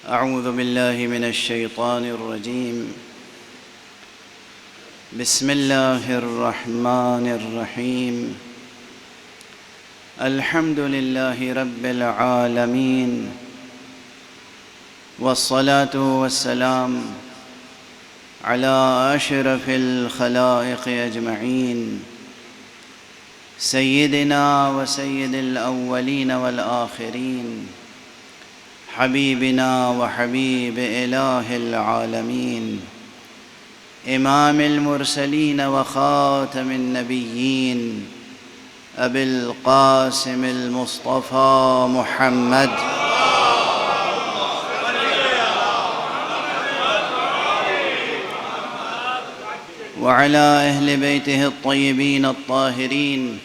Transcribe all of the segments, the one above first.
أعوذ بالله من الشيطان الرجيم. بسم الله الرحمن الرحيم. الحمد لله رب العالمين، والصلاة والسلام على أشرف الخلائق أجمعين، سيدنا وسيد الأولين والآخرين، حبيبنا وحبيب إله العالمين، إمام المرسلين وخاتم النبيين، أبي القاسم المصطفى محمد وعلى أهل بيته الطيبين الطاهرين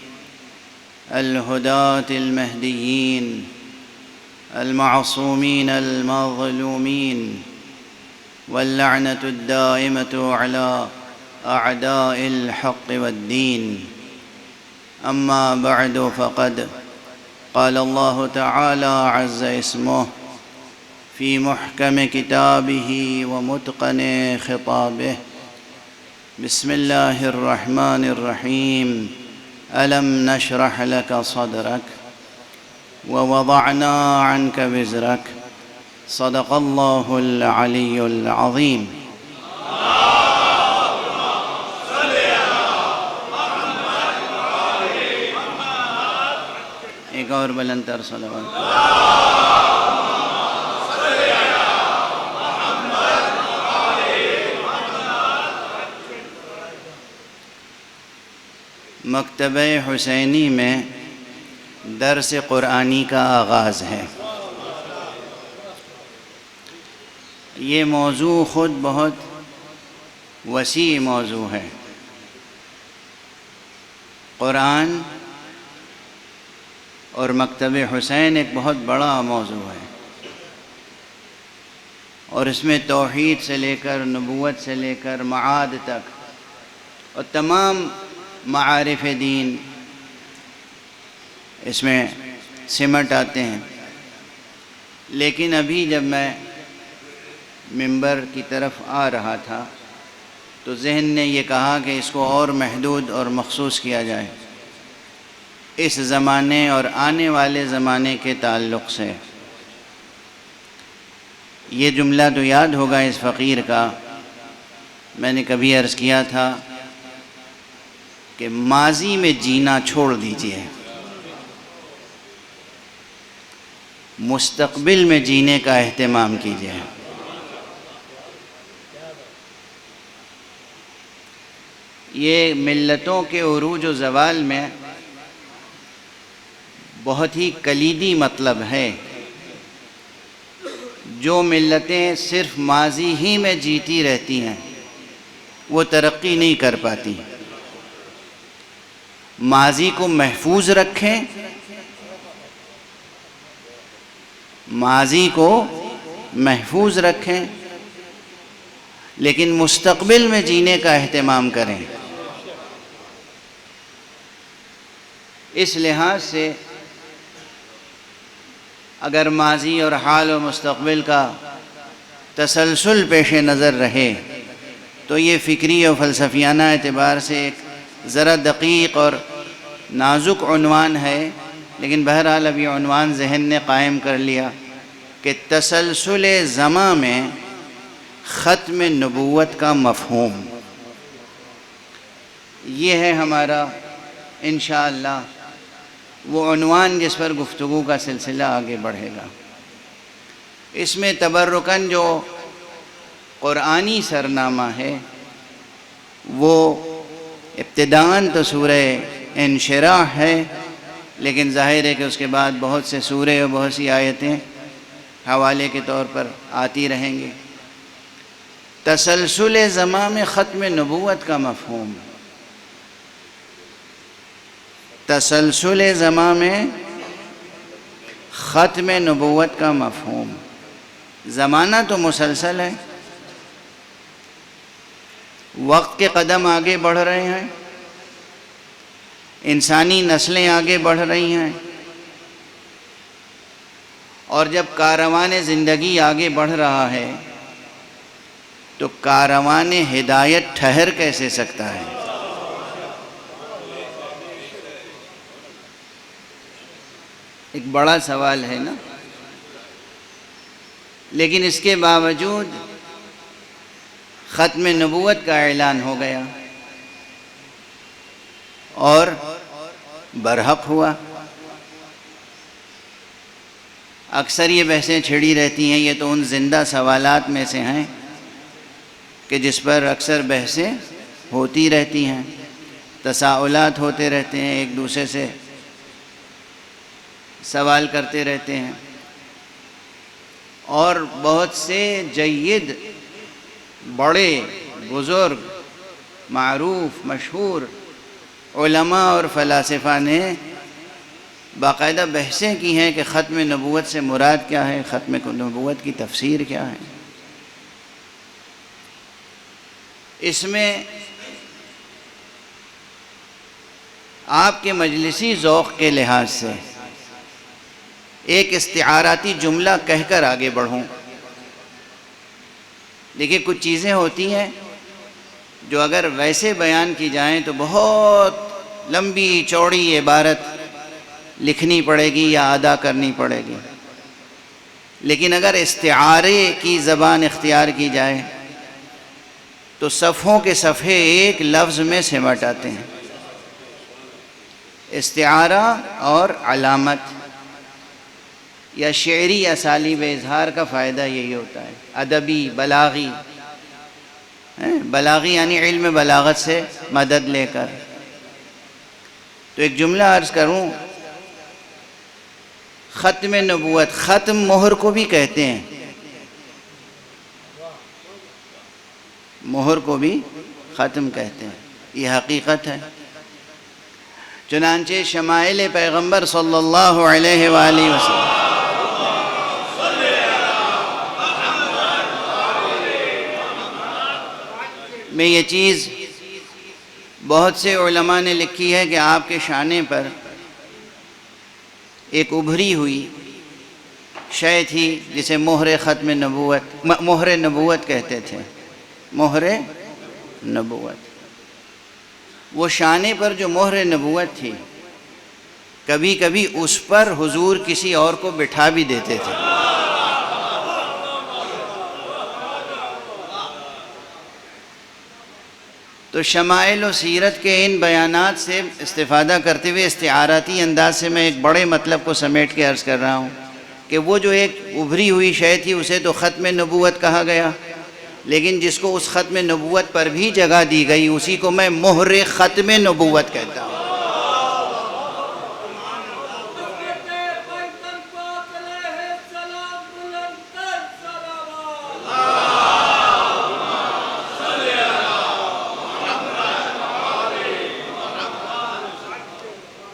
الهداة المهديين المعصومين المظلومين، واللعنة الدائمة على أعداء الحق والدين. أما بعد، فقد قال الله تعالى عز اسمه في محكم كتابه ومتقن خطابه: بسم الله الرحمن الرحيم. ألم نشرح لك صدرك ووضعنا عنك وزرك. صدق الله العلي العظيم. ایک اور بلند تر صلوات. مکتبہ حسینی میں درس قرآنی کا آغاز ہے. یہ موضوع خود بہت وسیع موضوع ہے. قرآن اور مکتب حسین ایک بہت بڑا موضوع ہے، اور اس میں توحید سے لے کر نبوت سے لے کر معاد تک اور تمام معارف دین اس میں سمٹ آتے ہیں. لیکن ابھی جب میں منبر کی طرف آ رہا تھا تو ذہن نے یہ کہا کہ اس کو اور محدود اور مخصوص کیا جائے اس زمانے اور آنے والے زمانے کے تعلق سے. یہ جملہ تو یاد ہوگا اس فقیر کا. میں نے کبھی عرض کیا تھا کہ ماضی میں جینا چھوڑ دیجئے، مستقبل میں جینے کا اہتمام کیجئے. یہ ملتوں کے عروج و زوال میں بہت ہی کلیدی مطلب ہے. جو ملتیں صرف ماضی ہی میں جیتی رہتی ہیں وہ ترقی نہیں کر پاتی. ماضی کو محفوظ رکھیں، ماضی کو محفوظ رکھیں، لیکن مستقبل میں جینے کا اہتمام کریں. اس لحاظ سے اگر ماضی اور حال و مستقبل کا تسلسل پیش نظر رہے تو یہ فکری و فلسفیانہ اعتبار سے ایک ذرا دقیق اور نازک عنوان ہے. لیکن بہرحال اب یہ عنوان ذہن نے قائم کر لیا کہ تسلسل زماں میں ختم نبوت کا مفہوم. یہ ہے ہمارا انشاءاللہ وہ عنوان جس پر گفتگو کا سلسلہ آگے بڑھے گا. اس میں تبرکاً جو قرآنی سرنامہ ہے وہ ابتداءً تو سورہ انشراح ہے، لیکن ظاہر ہے کہ اس کے بعد بہت سے سورے اور بہت سی آیتیں حوالے کے طور پر آتی رہیں گی. تسلسل زماں میں ختم نبوت کا مفہوم. تسلسل زماں میں ختم نبوت کا مفہوم. زمانہ تو مسلسل ہے، وقت کے قدم آگے بڑھ رہے ہیں، انسانی نسلیں آگے بڑھ رہی ہیں، اور جب کاروان زندگی آگے بڑھ رہا ہے تو کاروان ہدایت ٹھہر کیسے سکتا ہے؟ ایک بڑا سوال ہے نا. لیکن اس کے باوجود ختم نبوت کا اعلان ہو گیا اور برحق ہوا. اکثر یہ بحثیں چھڑی رہتی ہیں، یہ تو ان زندہ سوالات میں سے ہیں کہ جس پر اکثر بحثیں ہوتی رہتی ہیں، تساؤلات ہوتے رہتے ہیں، ایک دوسرے سے سوال کرتے رہتے ہیں. اور بہت سے جید بڑے بزرگ معروف مشہور علماء اور فلاسفہ نے باقاعدہ بحثیں کی ہیں کہ ختم نبوت سے مراد کیا ہے، ختم نبوت کی تفسیر کیا ہے. اس میں آپ کے مجلسی ذوق کے لحاظ سے ایک استعاراتی جملہ کہہ کر آگے بڑھوں. دیکھیے کچھ چیزیں ہوتی ہیں جو اگر ویسے بیان کی جائیں تو بہت لمبی چوڑی عبارت لکھنی پڑے گی یا ادا کرنی پڑے گی، لیکن اگر استعارے کی زبان اختیار کی جائے تو صفحوں کے صفحے ایک لفظ میں سمٹ آتے ہیں. استعارہ اور علامت یا شعری اسالیب اظہار کا فائدہ یہی ہوتا ہے، ادبی بلاغی. بلاغی یعنی علم بلاغت سے مدد لے کر. تو ایک جملہ عرض کروں، ختم نبوت، ختم مہر کو بھی کہتے ہیں، مہر کو بھی ختم کہتے ہیں، یہ حقیقت ہے. چنانچہ شمائل پیغمبر صلی اللہ علیہ وآلہ وسلم میں یہ چیز بہت سے علماء نے لکھی ہے کہ آپ کے شانے پر ایک ابھری ہوئی شے تھی جسے مہر ختم نبوت، مہر نبوت کہتے تھے، مہر نبوت. وہ شانے پر جو مہر نبوت تھی، کبھی کبھی اس پر حضور کسی اور کو بٹھا بھی دیتے تھے. تو شمائل و سیرت کے ان بیانات سے استفادہ کرتے ہوئے استعاراتی انداز سے میں ایک بڑے مطلب کو سمیٹ کے عرض کر رہا ہوں کہ وہ جو ایک ابھری ہوئی شے تھی اسے تو ختم نبوت کہا گیا، لیکن جس کو اس ختم نبوت پر بھی جگہ دی گئی اسی کو میں مہر ختم نبوت کہتا ہوں.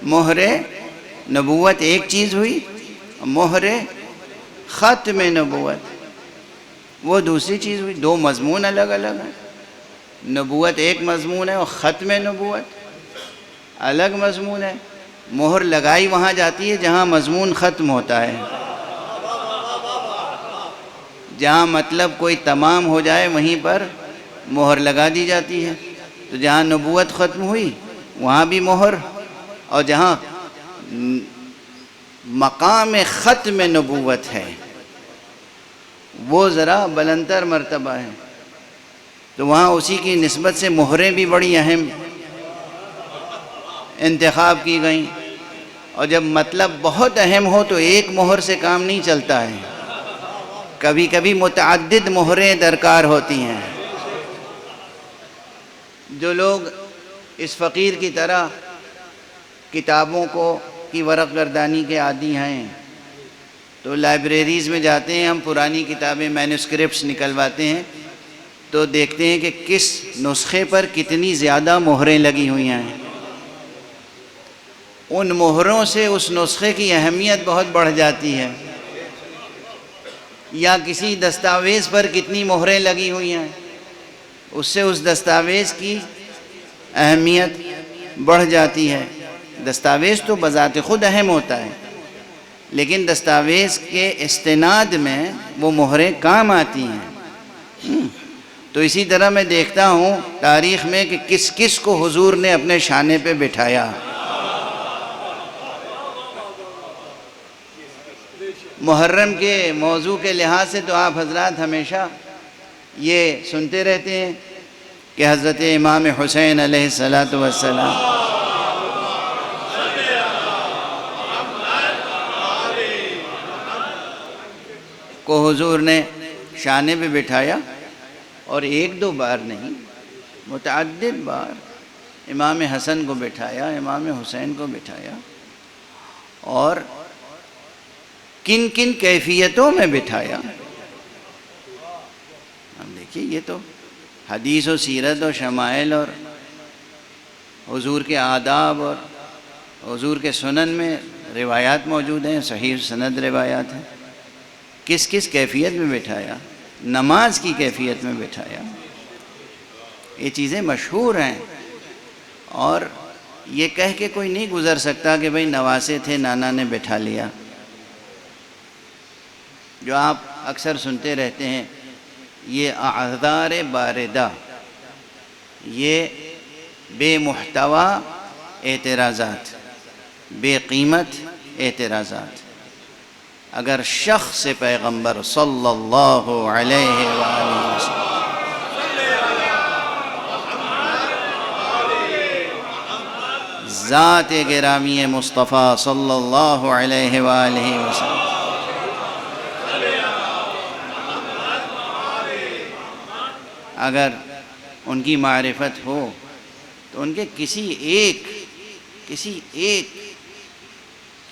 مہر نبوت ایک چیز ہوئی، مہر ختم نبوت وہ دوسری چیز ہوئی. دو مضمون الگ الگ ہیں. نبوت ایک مضمون ہے اور ختم نبوت الگ مضمون ہے. مہر لگائی وہاں جاتی ہے جہاں مضمون ختم ہوتا ہے، جہاں مطلب کوئی تمام ہو جائے وہیں پر مہر لگا دی جاتی ہے. تو جہاں نبوت ختم ہوئی وہاں بھی مہر، اور جہاں مقام ختم نبوت ہے وہ ذرا بلندتر مرتبہ ہے، تو وہاں اسی کی نسبت سے مہریں بھی بڑی اہم انتخاب کی گئیں. اور جب مطلب بہت اہم ہو تو ایک مہر سے کام نہیں چلتا ہے، کبھی کبھی متعدد مہریں درکار ہوتی ہیں. جو لوگ اس فقیر کی طرح کتابوں کی ورق گردانی کے عادی ہیں تو لائبریریز میں جاتے ہیں، ہم پرانی کتابیں مینوسکرپٹس نکلواتے ہیں تو دیکھتے ہیں کہ کس نسخے پر کتنی زیادہ مہریں لگی ہوئی ہیں. ان مہروں سے اس نسخے کی اہمیت بہت بڑھ جاتی ہے. یا کسی دستاویز پر کتنی مہریں لگی ہوئی ہیں اس سے اس دستاویز کی اہمیت بڑھ جاتی ہے. دستاویز تو بذات خود اہم ہوتا ہے، لیکن دستاویز کے استناد میں وہ مہریں کام آتی ہیں۔ تو اسی طرح میں دیکھتا ہوں تاریخ میں کہ کس کس کو حضور نے اپنے شانے پہ بٹھایا۔ محرم کے موضوع کے لحاظ سے تو آپ حضرات ہمیشہ یہ سنتے رہتے ہیں کہ حضرت امام حسین علیہ السلام کو حضور نے شانے پہ بٹھایا، اور ایک دو بار نہیں، متعدد بار امام حسن کو بٹھایا، امام حسین کو بٹھایا، اور کن کن کیفیتوں میں بٹھایا۔ اب دیکھیے، یہ تو حدیث و سیرت و شمائل اور حضور کے آداب اور حضور کے سنن میں روایات موجود ہیں، صحیح سند روایات ہیں۔ کس کس کیفیت میں بٹھایا؟ نماز کی کیفیت میں بٹھایا۔ یہ چیزیں مشہور ہیں، اور یہ کہہ کے کوئی نہیں گزر سکتا کہ بھئی نواسے تھے، نانا نے بٹھا لیا۔ جو آپ اکثر سنتے رہتے ہیں، یہ اعذار باردہ، یہ بے محتوا اعتراضات، بے قیمت اعتراضات، اگر شخص پیغمبر صلی اللہ علیہ وآلہ وسلم ذات گرامی مصطفیٰ صلی اللہ علیہ وآلہ وسلم اگر ان کی معرفت ہو تو ان کے کسی ایک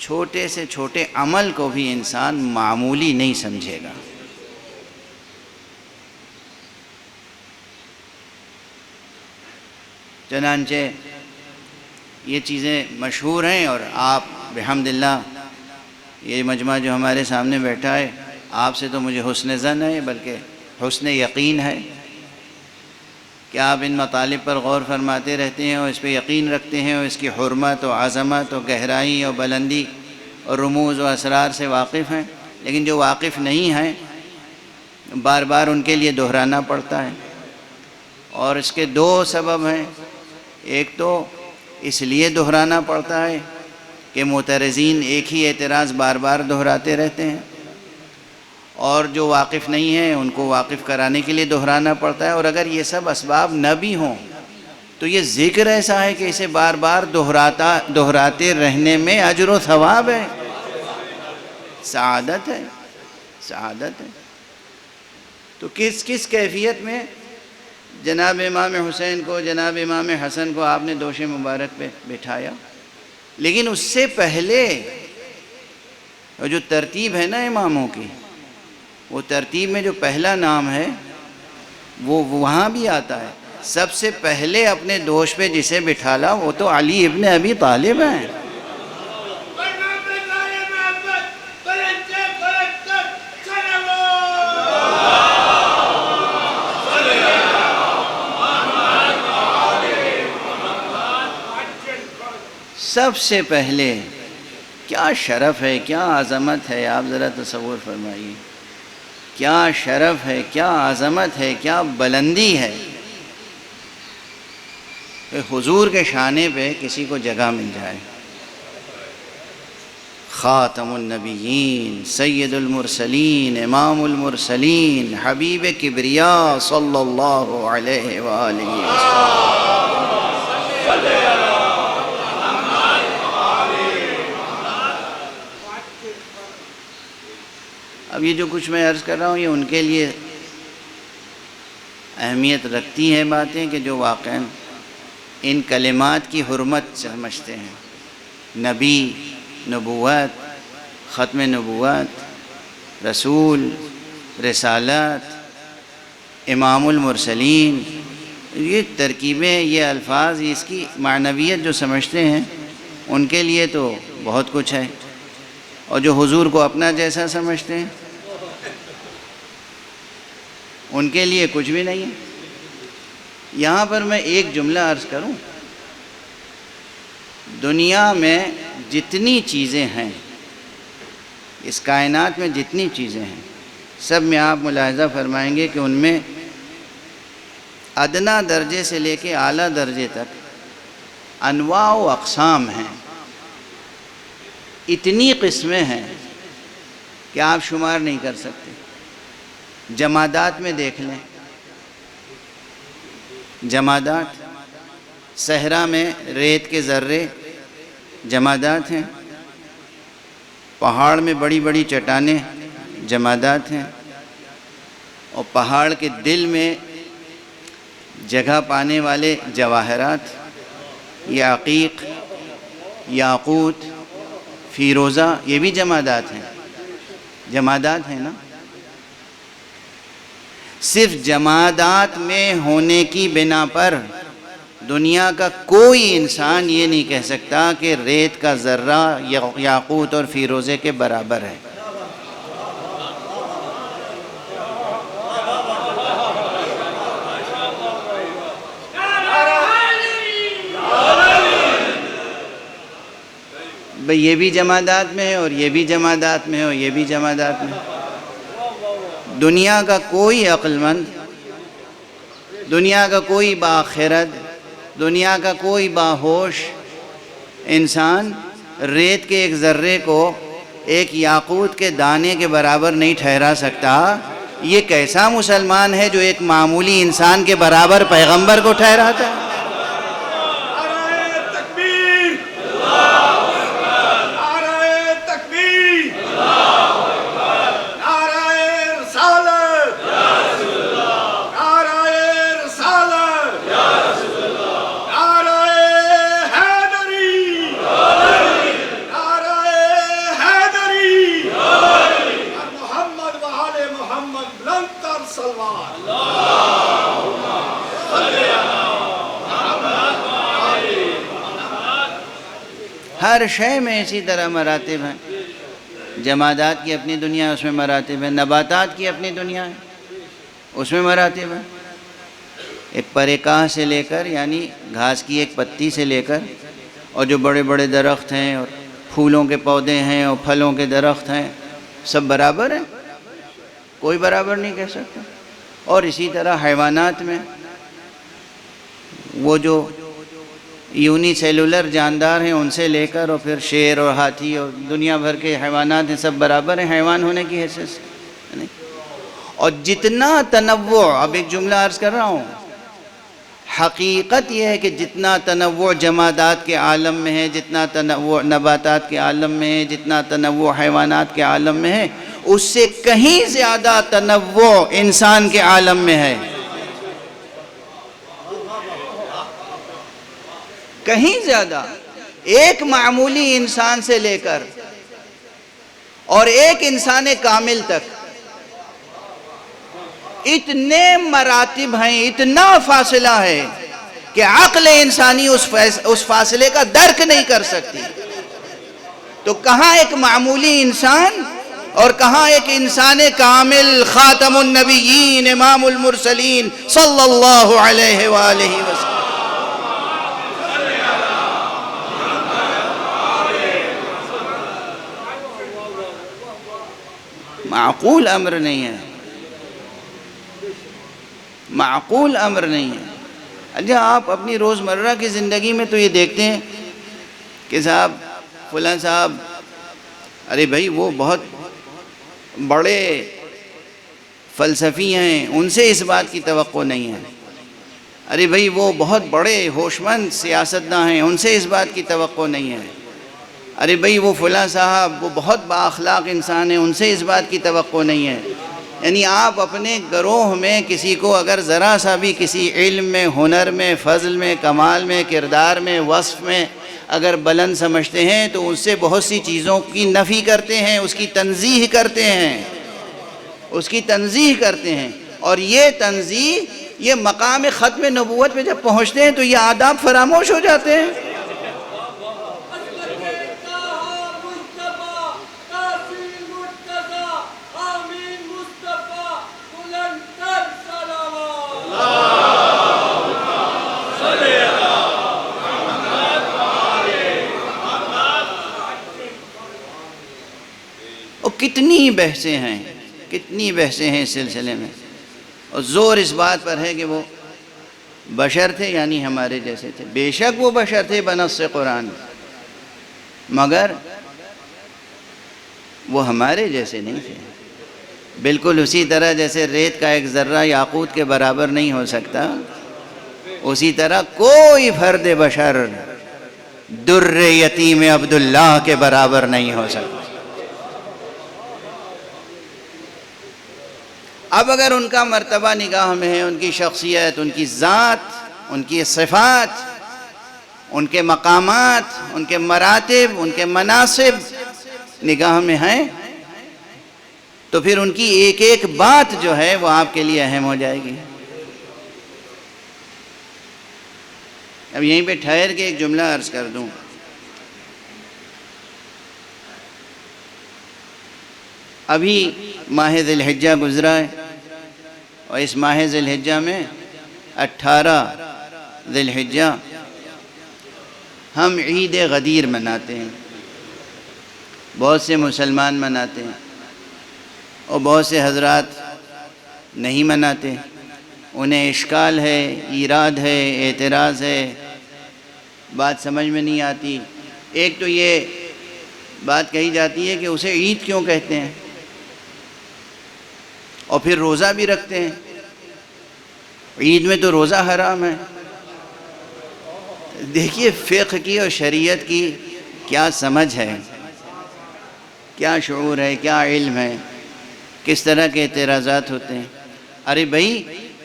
چھوٹے سے چھوٹے عمل کو بھی انسان معمولی نہیں سمجھے گا۔ چنانچہ یہ چیزیں مشہور ہیں، اور آپ بحمداللہ یہ مجمع جو ہمارے سامنے بیٹھا ہے، آپ سے تو مجھے حسن ظن ہے، بلکہ حسن یقین ہے کہ آپ ان مطالب پر غور فرماتے رہتے ہیں اور اس پہ یقین رکھتے ہیں، اور اس کی حرمت و عظمت و گہرائی اور بلندی اور رموز و اسرار سے واقف ہیں۔ لیکن جو واقف نہیں ہیں، بار بار ان کے لیے دہرانا پڑتا ہے، اور اس کے دو سبب ہیں۔ ایک تو اس لیے دہرانا پڑتا ہے کہ معترضین ایک ہی اعتراض بار بار دہراتے رہتے ہیں، اور جو واقف نہیں ہیں ان کو واقف کرانے کے لیے دہرانا پڑتا ہے۔ اور اگر یہ سب اسباب نہ بھی ہوں تو یہ ذکر ایسا ہے کہ اسے بار بار دہراتے رہنے میں اجر و ثواب ہے، سعادت ہے، سعادت ہے۔ تو کس کس کیفیت میں جناب امام حسین کو، جناب امام حسن کو آپ نے دوش مبارک پہ بٹھایا۔ لیکن اس سے پہلے جو ترتیب ہے نا اماموں کی، وہ ترتیب میں جو پہلا نام ہے وہ وہاں بھی آتا ہے۔ سب سے پہلے اپنے دوش پہ جسے بٹھالا وہ تو علی ابن ابی طالب ہیں۔ سب سے پہلے کیا شرف ہے، کیا عظمت ہے، آپ ذرا تصور فرمائیے، کیا شرف ہے، کیا عظمت ہے، کیا بلندی ہے کہ حضور کے شانے پہ کسی کو جگہ مل جائے۔ خاتم النبیین، سید المرسلین، امام المرسلین، حبیب کبریا صلی اللہ علیہ وآلہ وسلم۔ اب یہ جو کچھ میں عرض کر رہا ہوں، یہ ان کے لیے اہمیت رکھتی ہیں باتیں کہ جو واقعاً ان کلمات کی حرمت سمجھتے ہیں۔ نبی، نبوت، ختم نبوت، رسول، رسالت، امام المرسلین، یہ ترکیبیں، یہ الفاظ، اس کی معنویت جو سمجھتے ہیں ان کے لیے تو بہت کچھ ہے، اور جو حضور کو اپنا جیسا سمجھتے ہیں ان کے لیے کچھ بھی نہیں ہے۔ یہاں پر میں ایک جملہ عرض کروں، دنیا میں جتنی چیزیں ہیں اس کائنات میں جتنی چیزیں ہیں سب میں آپ ملاحظہ فرمائیں گے کہ ان میں ادنا درجے سے لے کے اعلیٰ درجے تک انواع و اقسام ہیں، اتنی قسمیں ہیں کہ آپ شمار نہیں کر سکتے۔ جمادات میں دیکھ لیں، جمادات، صحرا میں ریت کے ذرے جمادات ہیں، پہاڑ میں بڑی بڑی چٹانیں جمادات ہیں، اور پہاڑ کے دل میں جگہ پانے والے جواہرات، یاقوت، یاقوت، فیروزہ، یہ بھی جمادات ہیں۔ جمادات ہیں نا؟ صرف جمادات میں ہونے کی بنا پر دنیا کا کوئی انسان یہ نہیں کہہ سکتا کہ ریت کا ذرہ یاقوت اور فیروزے کے برابر ہے۔ بھئی یہ بھی جمادات میں ہے اور یہ بھی جمادات میں ہے اور یہ بھی جمادات میں ہے۔ دنیا کا کوئی عقل مند، دنیا کا کوئی باخرد، دنیا کا کوئی باہوش انسان ریت کے ایک ذرے کو ایک یاقوت کے دانے کے برابر نہیں ٹھہرا سکتا۔ یہ کیسا مسلمان ہے جو ایک معمولی انسان کے برابر پیغمبر کو ٹھہراتا ہے؟ ہر شے میں اسی طرح مراتب ہیں۔ جمادات کی اپنی دنیا ہے، اس میں مراتب ہیں۔ نباتات کی اپنی دنیا ہے، اس میں مراتب ہیں۔ ایک پرکاہ سے لے کر، یعنی گھاس کی ایک پتی سے لے کر، اور جو بڑے بڑے درخت ہیں اور پھولوں کے پودے ہیں اور پھلوں کے درخت ہیں، سب برابر ہیں، کوئی برابر نہیں کہہ سکتا۔ اور اسی طرح حیوانات میں وہ جو یونی سیلولر جاندار ہیں ان سے لے کر اور پھر شیر اور ہاتھی اور دنیا بھر کے حیوانات ہیں، سب برابر ہیں حیوان ہونے کی حیثیت سے۔ اور جتنا تنوع، اب ایک جملہ عرض کر رہا ہوں، حقیقت یہ ہے کہ جتنا تنوع جمادات کے عالم میں ہے، جتنا تنوع نباتات کے عالم میں ہے، جتنا تنوع حیوانات کے عالم میں ہے، اس سے کہیں زیادہ تنوع انسان کے عالم میں ہے، کہیں زیادہ۔ ایک معمولی انسان سے لے کر اور ایک انسان کامل تک اتنے مراتب ہیں، اتنا فاصلہ ہے کہ عقل انسانی اس فاصلے کا درک نہیں کر سکتی۔ تو کہاں ایک معمولی انسان اور کہاں ایک انسان کامل، خاتم النبیین، امام المرسلین صلی اللہ علیہ وآلہ وسلم۔ معقول امر نہیں ہے، معقول امر نہیں ہے۔ اچھا، آپ اپنی روزمرہ کی زندگی میں تو یہ دیکھتے ہیں کہ صاحب فلاں صاحب، ارے بھائی وہ بہت بڑے فلسفی ہیں، ان سے اس بات کی توقع نہیں ہے۔ ارے بھائی وہ بہت بڑے ہوشمند سیاستداں ہیں، ان سے اس بات کی توقع نہیں ہے۔ ارے بھائی وہ فلاں صاحب وہ بہت بااخلاق انسان ہیں، ان سے اس بات کی توقع نہیں ہے۔ یعنی آپ اپنے گروہ میں کسی کو اگر ذرا سا بھی کسی علم میں، ہنر میں، فضل میں، کمال میں، کردار میں، وصف میں اگر بلند سمجھتے ہیں تو اس سے بہت سی چیزوں کی نفی کرتے ہیں، اس کی تنزیہ کرتے ہیں، اس کی تنزیہ کرتے ہیں۔ اور یہ تنزیہ، یہ مقام ختم نبوت پہ جب پہنچتے ہیں تو یہ آداب فراموش ہو جاتے ہیں۔ بحثیں ہیں، کتنی بحثیں ہیں اس سلسلے میں، اور زور اس بات پر ہے کہ وہ بشر تھے، یعنی ہمارے جیسے تھے۔ بے شک وہ بشر تھے بنص قرآن، مگر وہ ہمارے جیسے نہیں تھے۔ بالکل اسی طرح جیسے ریت کا ایک ذرہ یاقوت کے برابر نہیں ہو سکتا، اسی طرح کوئی فرد بشر در یتیم عبداللہ کے برابر نہیں ہو سکتا۔ اب اگر ان کا مرتبہ نگاہ میں ہے، ان کی شخصیت، ان کی ذات، ان کی صفات، ان کے مقامات، ان کے مراتب، ان کے مناصب نگاہ میں ہیں، تو پھر ان کی ایک ایک بات جو ہے وہ آپ کے لیے اہم ہو جائے گی۔ اب یہیں پہ ٹھہر کے ایک جملہ عرض کر دوں۔ ابھی ماہ ذی الحجہ گزرا ہے، اور اس ماہ ذی الحجہ میں 18 ذی الحجہ ہم عید غدیر مناتے ہیں۔ بہت سے مسلمان مناتے ہیں، اور بہت سے حضرات نہیں مناتے، انہیں اشکال ہے، ایراد ہے، اعتراض ہے، بات سمجھ میں نہیں آتی۔ ایک تو یہ بات کہی جاتی ہے کہ اسے عید کیوں کہتے ہیں، اور پھر روزہ بھی رکھتے ہیں۔ عید میں تو روزہ حرام ہے۔ دیکھیے فقہ کی اور شریعت کی کیا سمجھ ہے، کیا شعور ہے، کیا علم ہے، کس طرح کے اعتراضات ہوتے ہیں۔ ارے بھائی،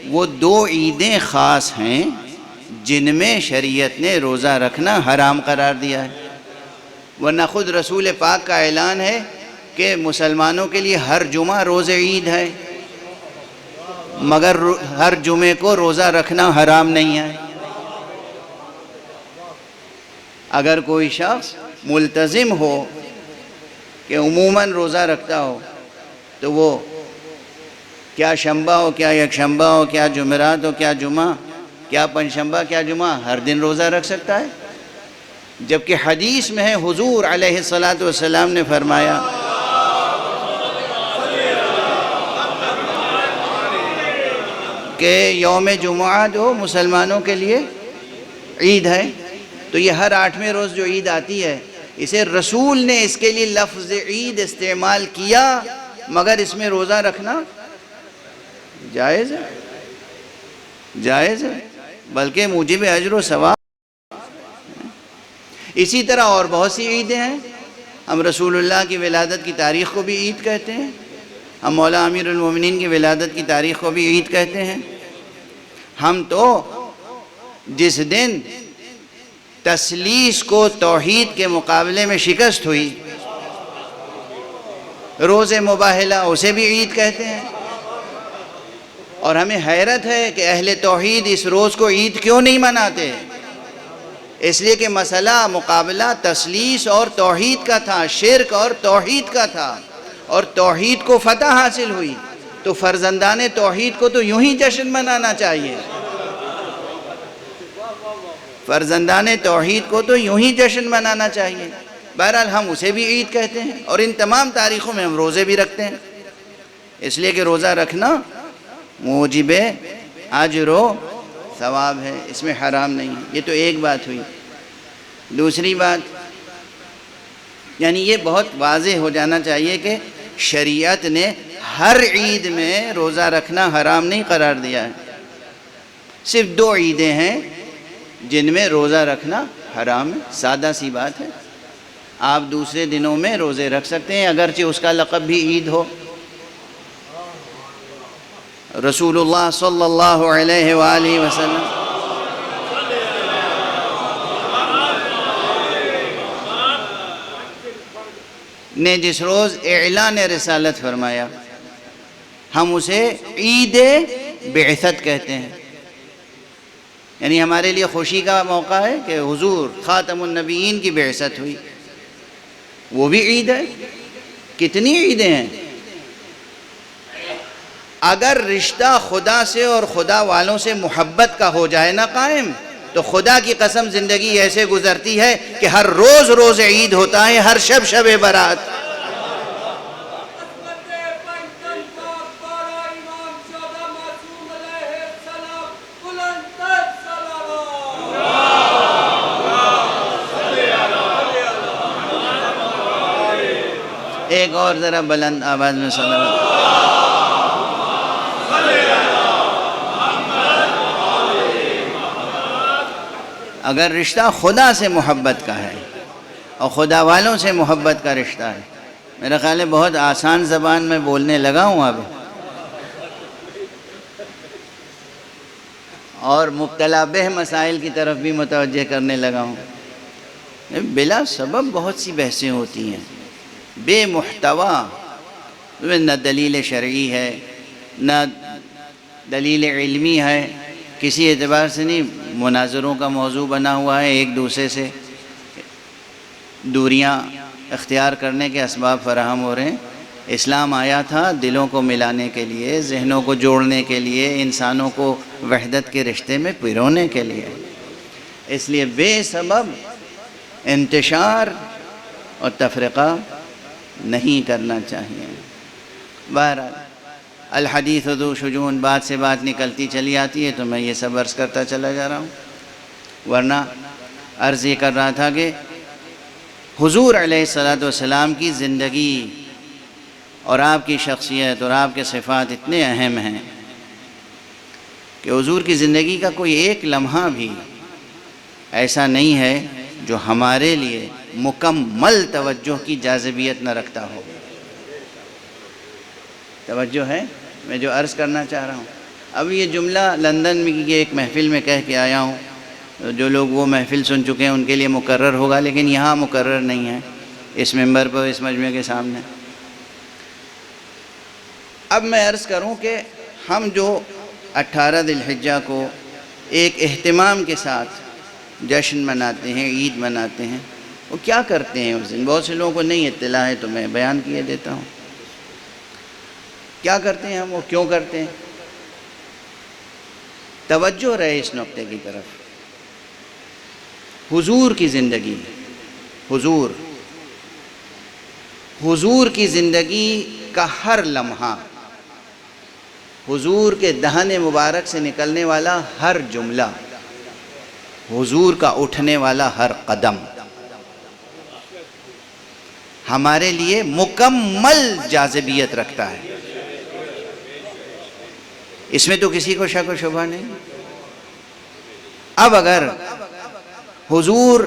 وہ 2 عیدیں خاص ہیں جن میں شریعت نے روزہ رکھنا حرام قرار دیا ہے، ورنہ خود رسول پاک کا اعلان ہے کہ مسلمانوں کے لیے ہر جمعہ روز عید ہے، مگر ہر جمعے کو روزہ رکھنا حرام نہیں ہے۔ اگر کوئی شخص ملتزم ہو کہ عموماً روزہ رکھتا ہو، تو وہ کیا شنبہ ہو، کیا یکشنبہ ہو، کیا جمعرات ہو، کیا جمعہ، کیا پنجشنبہ، کیا جمعہ، ہر دن روزہ رکھ سکتا ہے۔ جبکہ حدیث میں ہے، حضور علیہ السلام نے فرمایا کہ یوم جمعہ جو مسلمانوں کے لیے عید ہے، تو یہ ہر 8ویں روز جو عید آتی ہے، اسے رسول نے اس کے لیے لفظ عید استعمال کیا، مگر اس میں روزہ رکھنا جائز ہے، جائز ہے، بلکہ موجب اجر و ثواب۔ اسی طرح اور بہت سی عیدیں ہیں۔ ہم رسول اللہ کی ولادت کی تاریخ کو بھی عید کہتے ہیں، ہم مولا امیر المومنین کی ولادت کی تاریخ کو بھی عید کہتے ہیں۔ ہم تو جس دن تثلیث کو توحید کے مقابلے میں شکست ہوئی، روز مباہلہ، اسے بھی عید کہتے ہیں۔ اور ہمیں حیرت ہے کہ اہل توحید اس روز کو عید کیوں نہیں مناتے؟ اس لیے کہ مسئلہ مقابلہ تثلیث اور توحید کا تھا، شرک اور توحید کا تھا، اور توحید کو فتح حاصل ہوئی، تو فرزندان توحید کو تو یوں ہی جشن منانا چاہیے، فرزندان توحید کو تو یوں ہی جشن منانا چاہیے۔ بہرحال ہم اسے بھی عید کہتے ہیں، اور ان تمام تاریخوں میں ہم روزے بھی رکھتے ہیں، اس لیے کہ روزہ رکھنا موجب اجر و ثواب ہے، اس میں حرام نہیں ہے۔ یہ تو ایک بات ہوئی۔ دوسری بات، یعنی یہ بہت واضح ہو جانا چاہیے کہ شریعت نے ہر عید میں روزہ رکھنا حرام نہیں قرار دیا ہے۔ صرف 2 عیدیں ہیں جن میں روزہ رکھنا حرام ہے، سادہ سی بات ہے۔ آپ دوسرے دنوں میں روزے رکھ سکتے ہیں، اگرچہ اس کا لقب بھی عید ہو۔ رسول اللہ صلی اللہ علیہ وآلہ وسلم نے جس روز اعلان رسالت فرمایا، ہم اسے عید بعثت کہتے ہیں، یعنی ہمارے لیے خوشی کا موقع ہے کہ حضور خاتم النبیین کی بعثت ہوئی، وہ بھی عید ہے۔ کتنی عیدیں ہیں؟ اگر رشتہ خدا سے اور خدا والوں سے محبت کا ہو جائے نا قائم، تو خدا کی قسم زندگی ایسے گزرتی ہے کہ ہر روز روز عید ہوتا ہے، ہر شب شب برات۔ ایک اور ذرا بلند آواز میں صلی اللہ علیہ وسلم. اگر رشتہ خدا سے محبت کا ہے اور خدا والوں سے محبت کا رشتہ ہے، میرا خیال ہے بہت آسان زبان میں بولنے لگا ہوں اب، اور مبتلا بہ مسائل کی طرف بھی متوجہ کرنے لگا ہوں. بلا سبب بہت سی بحثیں ہوتی ہیں بے محتوا، نہ دلیل شرعی ہے نہ دلیل علمی ہے، کسی اعتبار سے نہیں، مناظروں کا موضوع بنا ہوا ہے، ایک دوسرے سے دوریاں اختیار کرنے کے اسباب فراہم ہو رہے ہیں. اسلام آیا تھا دلوں کو ملانے کے لیے، ذہنوں کو جوڑنے کے لیے، انسانوں کو وحدت کے رشتے میں پرونے کے لیے. اس لیے بے سبب انتشار اور تفرقہ نہیں کرنا چاہیے. بہرحال الحدیث ذو شجون، بات سے بات نکلتی چلی آتی ہے تو میں یہ سب عرض کرتا چلا جا رہا ہوں. ورنہ عرض یہ کر رہا تھا کہ حضور علیہ السلام کی زندگی اور آپ کی شخصیت اور آپ کے صفات اتنے اہم ہیں کہ حضور کی زندگی کا کوئی ایک لمحہ بھی ایسا نہیں ہے جو ہمارے لیے مکمل توجہ کی جاذبیت نہ رکھتا ہو. توجہ ہے میں جو عرض کرنا چاہ رہا ہوں. اب یہ جملہ لندن میں کی ایک محفل میں کہہ کے آیا ہوں، جو لوگ وہ محفل سن چکے ہیں ان کے لیے مقرر ہوگا، لیکن یہاں مقرر نہیں ہے اس ممبر پر، اس مجمع کے سامنے. اب میں عرض کروں کہ ہم جو 18 ذی الحجہ کو ایک اہتمام کے ساتھ جشن مناتے ہیں، عید مناتے ہیں، وہ کیا کرتے ہیں اس دن؟ بہت سے لوگوں کو نہیں اطلاع ہے تو میں بیان کیے دیتا ہوں. کیا کرتے ہیں ہم، وہ کیوں کرتے ہیں؟ توجہ رہے اس نقطے کی طرف. حضور کی زندگی، حضور کی زندگی کا ہر لمحہ، حضور کے دہن مبارک سے نکلنے والا ہر جملہ، حضور کا اٹھنے والا ہر قدم ہمارے لیے مکمل جاذبیت رکھتا ہے. اس میں تو کسی کو شک و شبہ نہیں. اب اگر حضور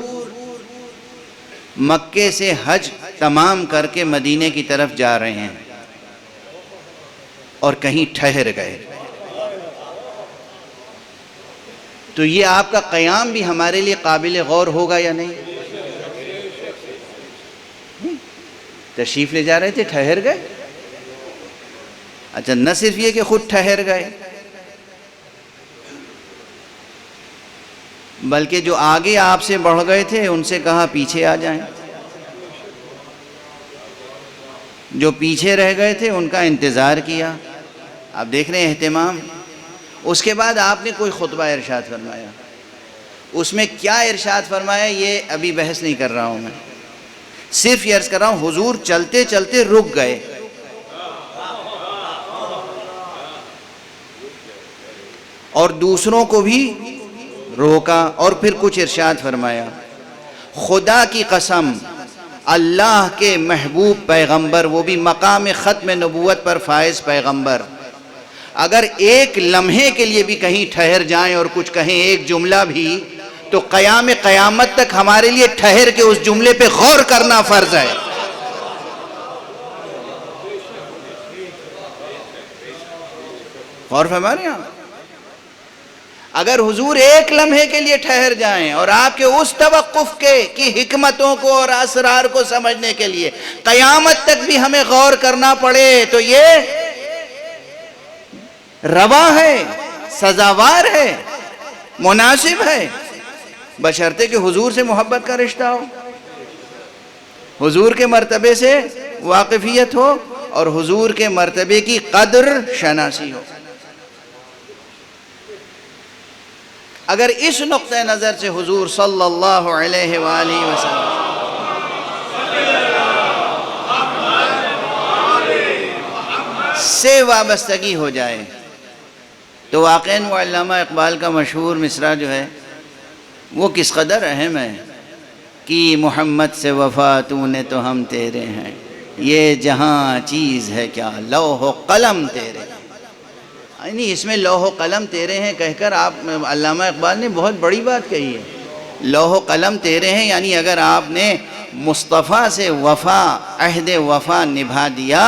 مکے سے حج تمام کر کے مدینے کی طرف جا رہے ہیں اور کہیں ٹھہر گئے تو یہ آپ کا قیام بھی ہمارے لیے قابل غور ہوگا یا نہیں؟ تشریف لے جا رہے تھے، ٹھہر گئے. اچھا، نہ صرف یہ کہ خود ٹھہر گئے، بلکہ جو آگے آپ سے بڑھ گئے تھے ان سے کہا پیچھے آ جائیں. جو پیچھے رہ گئے تھے ان کا انتظار کیا. آپ دیکھ رہے ہیں اہتمام. اس کے بعد آپ نے کوئی خطبہ ارشاد فرمایا. اس میں کیا ارشاد فرمایا یہ ابھی بحث نہیں کر رہا ہوں، میں صرف یہ عرض کر رہا ہوں حضور چلتے چلتے رک گئے. اور دوسروں کو بھی روکا اور پھر کچھ ارشاد فرمایا. خدا کی قسم، اللہ کے محبوب پیغمبر، وہ بھی مقام ختم نبوت پر فائز پیغمبر، اگر ایک لمحے کے لیے بھی کہیں ٹھہر جائیں اور کچھ کہیں، ایک جملہ بھی، تو قیامت تک ہمارے لیے ٹھہر کے اس جملے پہ غور کرنا فرض ہے. غور فرما رہے ہیں؟ اگر حضور ایک لمحے کے لیے ٹھہر جائیں اور آپ کے اس توقف کی حکمتوں کو اور اسرار کو سمجھنے کے لیے قیامت تک بھی ہمیں غور کرنا پڑے تو یہ روا ہے، سزاوار ہے، مناسب ہے، بشرطے کہ حضور سے محبت کا رشتہ ہو، حضور کے مرتبے سے واقفیت ہو اور حضور کے مرتبے کی قدر شناسی ہو. اگر اس نقطہ نظر سے حضور صلی اللہ علیہ وآلہ وسلم سے وابستگی ہو جائے تو واقعاً وہ علامہ اقبال کا مشہور مصرع جو ہے وہ کس قدر اہم ہے کہ محمد سے وفا تو نے تو ہم تیرے ہیں. یہ جہاں چیز ہے کیا لوح و قلم تیرے. نہیں، اس میں لوح و قلم تیرے ہیں کہہ کر آپ علامہ اقبال نے بہت بڑی بات کہی ہے. لوح و قلم تیرے ہیں یعنی اگر آپ نے مصطفیٰ سے عہد وفا نبھا دیا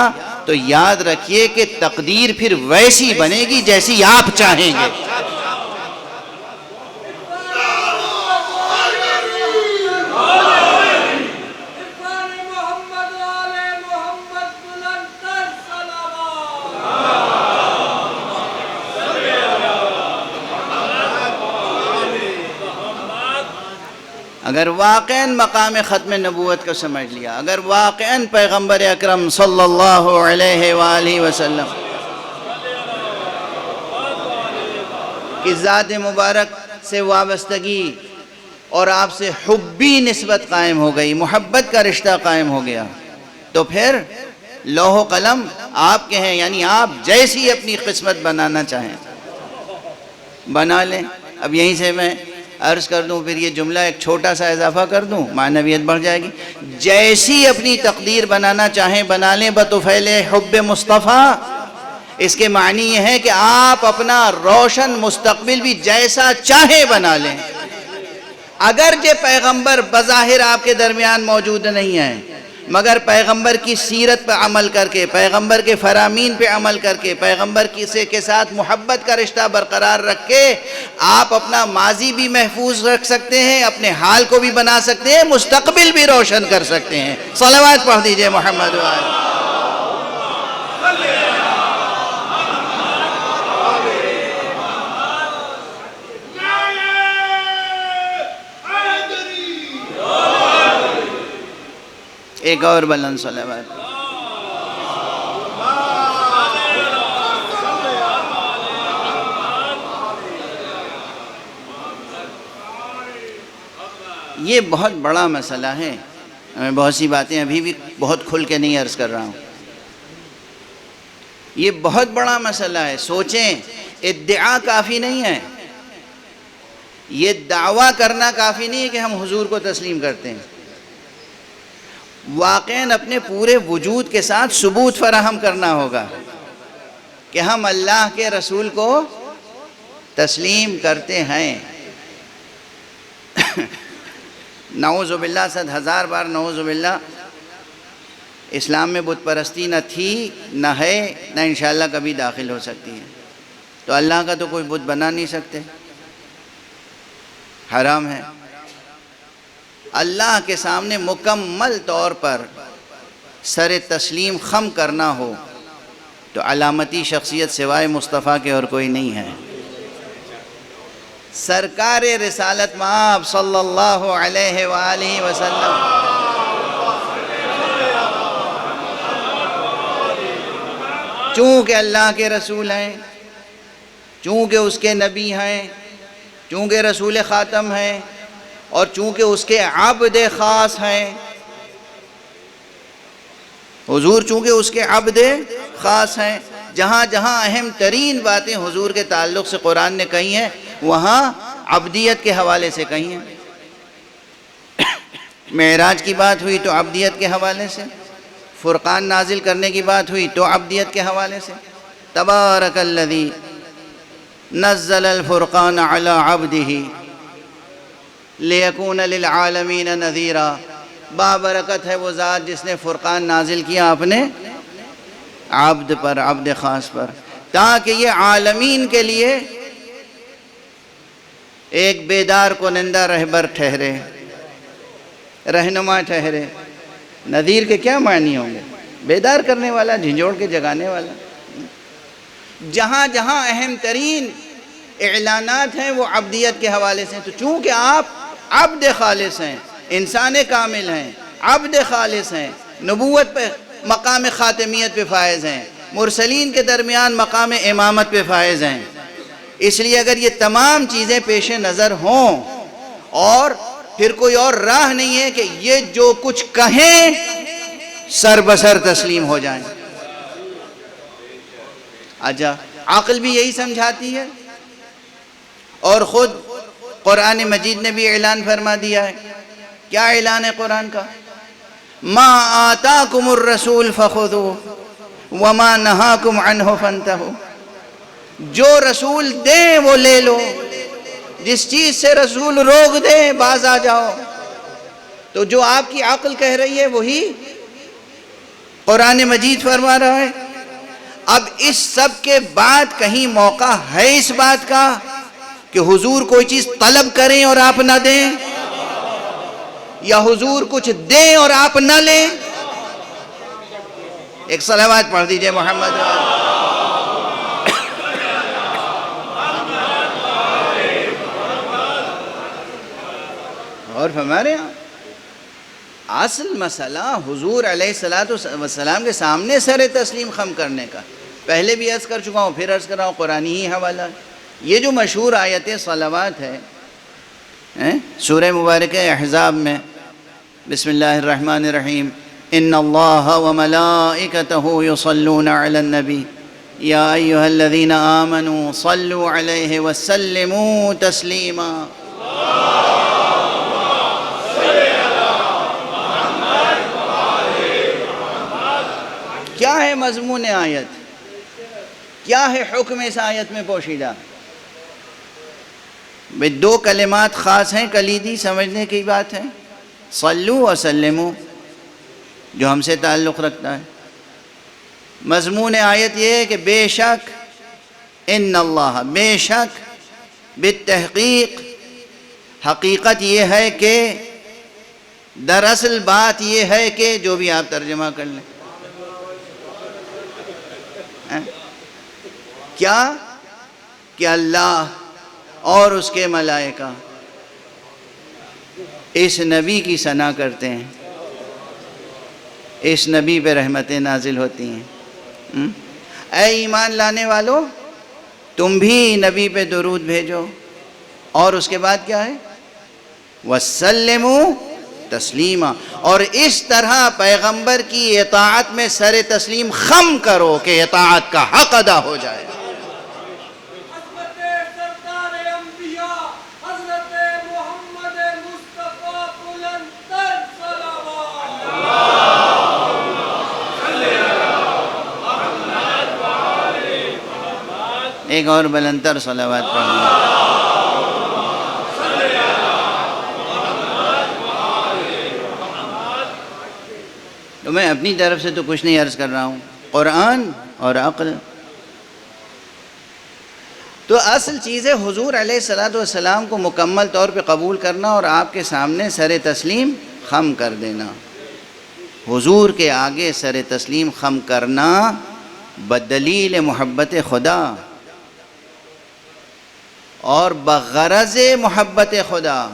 تو یاد رکھیے کہ تقدیر پھر ویسی بنے گی جیسی آپ چاہیں گے. اگر واقعاً مقام ختم نبوت کو سمجھ لیا، اگر واقعاً پیغمبر اکرم صلی اللہ علیہ وآلہ وسلم کی ذات مبارک سے وابستگی اور آپ سے حبی نسبت قائم ہو گئی، محبت کا رشتہ قائم ہو گیا، تو پھر لوح و قلم آپ کے ہیں، یعنی آپ جیسی اپنی قسمت بنانا چاہیں بنا لیں. اب یہیں سے میں عرض کر دوں، پھر یہ جملہ ایک چھوٹا سا اضافہ کر دوں، معنویت بڑھ جائے گی. جیسی اپنی تقدیر بنانا چاہیں بنا لیں بطفیل حب مصطفیٰ. اس کے معنی یہ ہے کہ آپ اپنا روشن مستقبل بھی جیسا چاہیں بنا لیں. اگرچہ پیغمبر بظاہر آپ کے درمیان موجود نہیں ہیں، مگر پیغمبر کی سیرت پہ عمل کر کے، پیغمبر کے فرامین پہ عمل کر کے، پیغمبر کے ساتھ محبت کا رشتہ برقرار رکھ کے آپ اپنا ماضی بھی محفوظ رکھ سکتے ہیں، اپنے حال کو بھی بنا سکتے ہیں، مستقبل بھی روشن کر سکتے ہیں. صلوات پڑھ دیجئے محمد وآلہ. ایک اور بلند صلوات. یہ بہت بڑا مسئلہ ہے، میں بہت سی باتیں ابھی بھی بہت کھل کے نہیں عرض کر رہا ہوں. یہ بہت بڑا مسئلہ ہے. سوچیں، ادعا کافی نہیں ہے، یہ دعویٰ کرنا کافی نہیں ہے کہ ہم حضور کو تسلیم کرتے ہیں. واقعاً اپنے پورے وجود کے ساتھ ثبوت فراہم کرنا ہوگا کہ ہم اللہ کے رسول کو تسلیم کرتے ہیں. نعوذ باللہ، 100,000 بار نعوذ باللہ، اسلام میں بت پرستی نہ تھی، نہ ہے، نہ انشاءاللہ کبھی داخل ہو سکتی ہے. تو اللہ کا تو کوئی بت بنا نہیں سکتے، حرام ہے. اللہ کے سامنے مکمل طور پر سر تسلیم خم کرنا ہو تو علامتی شخصیت سوائے مصطفیٰ کے اور کوئی نہیں ہے. سرکار رسالت مآب صلی اللہ علیہ وآلہ وسلم چونکہ اللہ کے رسول ہیں، چونکہ اس کے نبی ہیں، چونکہ رسول خاتم ہیں، اور چونکہ اس کے عبد خاص ہیں. حضور چونکہ اس کے عبد خاص ہیں. جہاں جہاں اہم ترین باتیں حضور کے تعلق سے قرآن نے کہی ہیں وہاں عبدیت کے حوالے سے کہی ہیں. معراج کی بات ہوئی تو عبدیت کے حوالے سے، فرقان نازل کرنے کی بات ہوئی تو عبدیت کے حوالے سے. تبارک الذی نزل الفرقان علی عبدہ لیکون للعالمین نذیرا. بابرکت ہے وہ ذات جس نے فرقان نازل کیا اپنے عبد پر، عبد خاص پر، تاکہ یہ عالمین کے لیے ایک بیدار کنندہ رہبر ٹھہرے، رہنما ٹھہرے. نذیر کے کیا معنی ہوں گے؟ بیدار کرنے والا، جھنجھوڑ کے جگانے والا. جہاں جہاں اہم ترین اعلانات ہیں وہ عبدیت کے حوالے سے. تو چونکہ آپ عبد خالص ہیں، انسان کامل ہیں، عبد خالص ہیں، نبوت پہ مقام خاتمیت پہ فائز ہیں، مرسلین کے درمیان مقام امامت پہ فائز ہیں، اس لیے اگر یہ تمام چیزیں پیش نظر ہوں اور پھر کوئی اور راہ نہیں ہے کہ یہ جو کچھ کہیں سر بسر تسلیم ہو جائیں. اچھا، عقل بھی یہی سمجھاتی ہے اور خود قرآن مجید نے بھی اعلان فرما دیا ہے. کیا اعلان ہے قرآن کا؟ ما آتاکم الرسول فخذوه وما نہاکم عنہ فانتہوا، جو رسول دیں وہ لے لو، جس چیز سے رسول روک دیں باز آ جاؤ۔ تو جو آپ کی عقل کہہ رہی ہے وہی قرآن مجید فرما رہا ہے۔ اب اس سب کے بعد کہیں موقع ہے اس بات کا کہ حضور کوئی چیز طلب کریں اور آپ نہ دیں، یا حضور کچھ دیں اور آپ نہ لیں؟ ایک صلوات پڑھ دیجئے محمد۔ اور فرما رہے ہیں اصل مسئلہ حضور علیہ السلام کے سامنے سر تسلیم خم کرنے کا، پہلے بھی عرض کر چکا ہوں، پھر عرض کر رہا ہوں، قرآنی ہی حوالہ ہے۔ یہ جو مشہور آیت صلوات ہے سورہ مبارکہ احزاب میں، بسم اللہ الرحمن الرحیم، ان اللہ وملائکتہ یصلون علی النبی یا ایہا الذین آمنوا صلوا علیہ وسلموا تسلیما۔ کیا ہے مضمون آیت؟ کیا ہے حکم اس آیت میں پوشیدہ؟ بھئی دو کلمات خاص ہیں، کلیدی سمجھنے کی بات ہے، صلو و سلمو، جو ہم سے تعلق رکھتا ہے۔ مضمون آیت یہ ہے کہ بے شک، ان اللہ، بے شک، بالتحقیق، حقیقت یہ ہے کہ، دراصل بات یہ ہے کہ، جو بھی آپ ترجمہ کر لیں، کیا کہ اللہ اور اس کے ملائکہ اس نبی کی ثنا کرتے ہیں، اس نبی پہ رحمتیں نازل ہوتی ہیں۔ اے ایمان لانے والو، تم بھی نبی پہ درود بھیجو، اور اس کے بعد کیا ہے؟ وَسَلِّمُوا تسلیما، اور اس طرح پیغمبر کی اطاعت میں سر تسلیم خم کرو کہ اطاعت کا حق ادا ہو جائے۔ ایک اور بلندتر صلوات پڑھیں۔ تو میں اپنی طرف سے تو کچھ نہیں عرض کر رہا ہوں، قرآن اور عقل۔ تو اصل چیز ہے حضور علیہ السلام کو مکمل طور پہ قبول کرنا اور آپ کے سامنے سر تسلیم خم کر دینا۔ حضور کے آگے سر تسلیم خم کرنا بدلیل محبت خدا اور بغرض محبت خدا،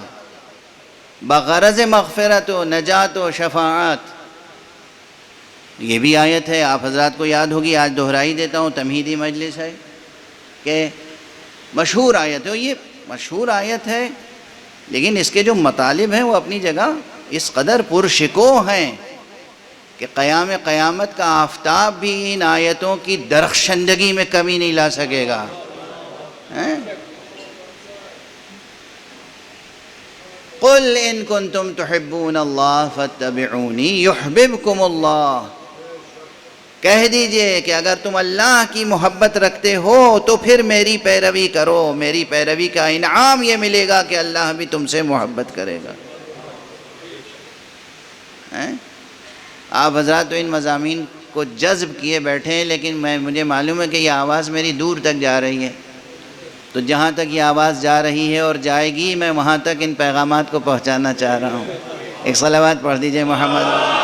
بغرض مغفرت و نجات و شفاعت۔ یہ بھی آیت ہے، آپ حضرات کو یاد ہوگی، آج دہرائی دیتا ہوں، تمہیدی مجلس ہے کہ مشہور آیت ہے، یہ مشہور آیت ہے، لیکن اس کے جو مطالب ہیں وہ اپنی جگہ اس قدر پرشکوہ ہیں کہ قیامت کا آفتاب بھی ان آیتوں کی درخشندگی میں کمی نہیں لا سکے گا۔ قل ان کنتم تحبون اللہ فاتبعونی یحببکم اللہ، کہہ دیجئے کہ اگر تم اللہ کی محبت رکھتے ہو تو پھر میری پیروی کرو، میری پیروی کا انعام یہ ملے گا کہ اللہ بھی تم سے محبت کرے گا۔ آپ حضرات تو ان مضامین کو جذب کیے بیٹھے ہیں، لیکن مجھے معلوم ہے کہ یہ آواز میری دور تک جا رہی ہے، تو جہاں تک یہ آواز جا رہی ہے اور جائے گی، میں وہاں تک ان پیغامات کو پہنچانا چاہ رہا ہوں۔ ایک صلوات پڑھ دیجئے محمد۔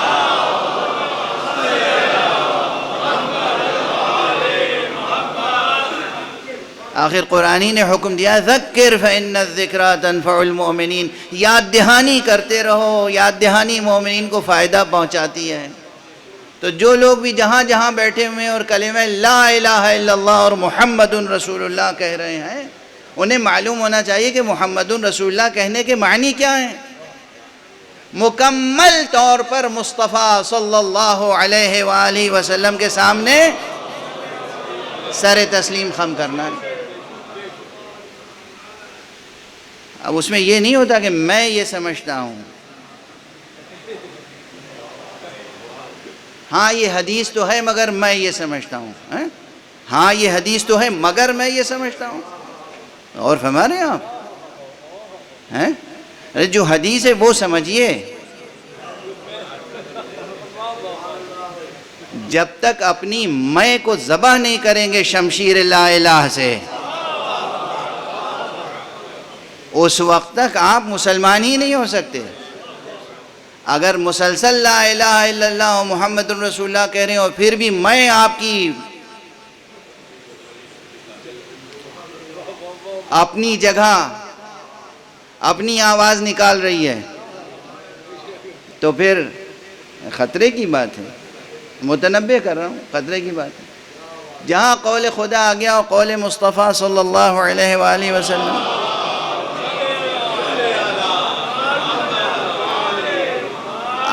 آخر قرآنی نے حکم دیا، ذکر فإن الذکریٰ تنفع المؤمنین، یاد دہانی کرتے رہو، یاد دہانی مومنین کو فائدہ پہنچاتی ہے۔ تو جو لوگ بھی جہاں جہاں بیٹھے ہوئے ہیں اور کلمہ لا الہ الا اللہ اور محمد رسول اللہ کہہ رہے ہیں، انہیں معلوم ہونا چاہیے کہ محمد رسول اللہ کہنے کے معنی کیا ہیں۔ مکمل طور پر مصطفیٰ صلی اللہ علیہ وآلہ وسلم کے سامنے سر تسلیم خم کرنا ہے۔ اب اس میں یہ نہیں ہوتا کہ میں یہ سمجھتا ہوں، ہاں یہ حدیث تو ہے مگر میں یہ سمجھتا ہوں، ہاں یہ حدیث تو ہے مگر میں یہ سمجھتا ہوں، اور فرما رہے ہیں آپ، ارے جو حدیث ہے وہ سمجھیے. جب تک اپنی میں کو ذبح نہیں کریں گے شمشیر لا الہ سے، اس وقت تک آپ مسلمان ہی نہیں ہو سکتے. اگر مسلسل لا الہ الا اللہ محمد الرسول اللہ کہہ رہے ہیں اور پھر بھی میں آپ کی اپنی جگہ اپنی آواز نکال رہی ہے تو پھر خطرے کی بات ہے. متنبہ کر رہا ہوں، خطرے کی بات ہے. جہاں قول خدا آ گیا اور قول مصطفیٰ صلی اللہ علیہ وآلہ وسلم،